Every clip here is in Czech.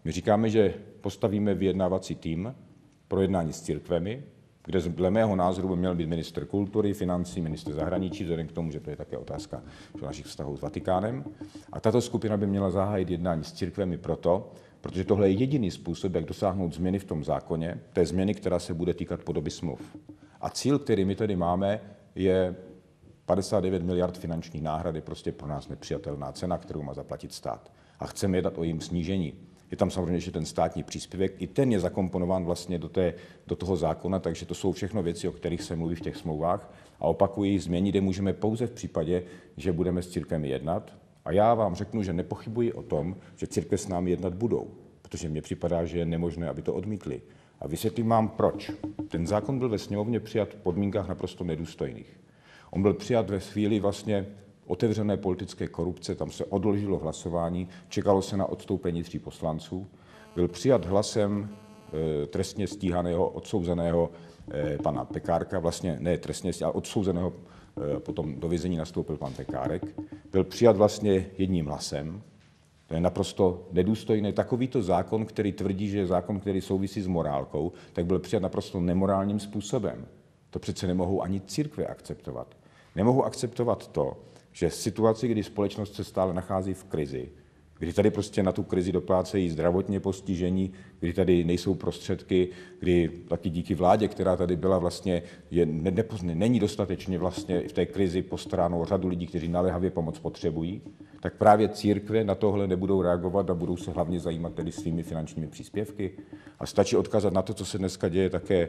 My říkáme, že postavíme vyjednávací tým pro jednání s církvemi, kde dle mého názoru by měl být ministr kultury, financí, ministr zahraničí, vzhledem k tomu, že to je také otázka našich vztahů s Vatikánem. A tato skupina by měla zahájit jednání s církvemi protože tohle je jediný způsob, jak dosáhnout změny v tom zákoně, té změny, která se bude týkat podoby smluv. A cíl, který my tady máme, je 59 miliard finančních náhrad, je prostě pro nás nepřijatelná cena, kterou má zaplatit stát. A chceme jednat o jejím snížení. Je tam samozřejmě ještě ten státní příspěvek, i ten je zakomponován vlastně do toho zákona, takže to jsou všechno věci, o kterých se mluví v těch smlouvách. A opakuji, změnit je můžeme pouze v případě, že budeme s církvemi jednat. A já vám řeknu, že nepochybuji o tom, že církve s námi jednat budou, protože mně připadá, že je nemožné, aby to odmítli. A vysvětlím vám proč. Ten zákon byl ve sněmovně přijat v podmínkách naprosto nedůstojných. On byl přijat ve chvíli vlastně otevřené politické korupce, tam se odložilo hlasování, čekalo se na odstoupení 3 poslanců. Byl přijat hlasem trestně stíhaného, odsouzeného pana Pekárka, vlastně ne trestně, ale odsouzeného, potom do vězení nastoupil pan Pekárek. Byl přijat vlastně jedním hlasem. To je naprosto nedůstojné. Takovýto zákon, který tvrdí, že je zákon, který souvisí s morálkou, tak byl přijat naprosto nemorálním způsobem. To přece nemohou ani církve akceptovat. Nemohu akceptovat to, že v situaci, kdy společnost se stále nachází v krizi, kdy tady prostě na tu krizi doplácejí zdravotně postižení, kdy tady nejsou prostředky, kdy taky díky vládě, která tady byla vlastně, není dostatečně vlastně v té krizi postaráno řadu lidí, kteří naléhavě pomoc potřebují, tak právě církve na tohle nebudou reagovat a budou se hlavně zajímat tedy svými finančními příspěvky. A stačí odkázat na to, co se dneska děje také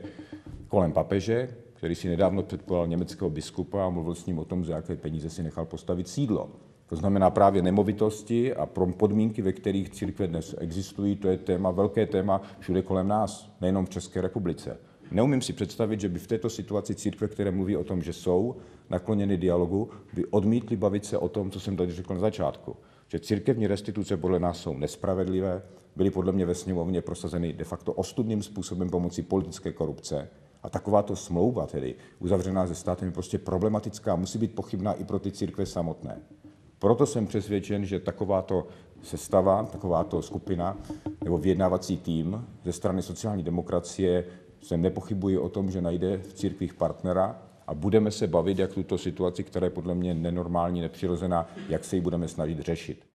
kolem papeže, který si nedávno předpověděl německého biskupa a mluvil s ním o tom, za jaké peníze si nechal postavit sídlo. To znamená právě nemovitosti a podmínky, ve kterých církve dnes existují, to je téma, velké téma všude kolem nás, nejenom v České republice. Neumím si představit, že by v této situaci církve, které mluví o tom, že jsou nakloněny dialogu, by odmítly bavit se o tom, co jsem tady řekl na začátku. Že církevní restituce podle nás jsou nespravedlivé, byly podle mě ve sněmovně prosazeny de facto ostudným způsobem pomocí politické korupce. A takováto smlouva, tedy uzavřená se státem, je prostě problematická, musí být pochybná i pro ty církve samotné. Proto jsem přesvědčen, že takováto sestava, takováto skupina nebo vyjednávací tým ze strany sociální demokracie se nepochybuje o tom, že najde v církvích partnera a budeme se bavit, jak tuto situaci, která je podle mě nenormální, nepřirozená, jak se ji budeme snažit řešit.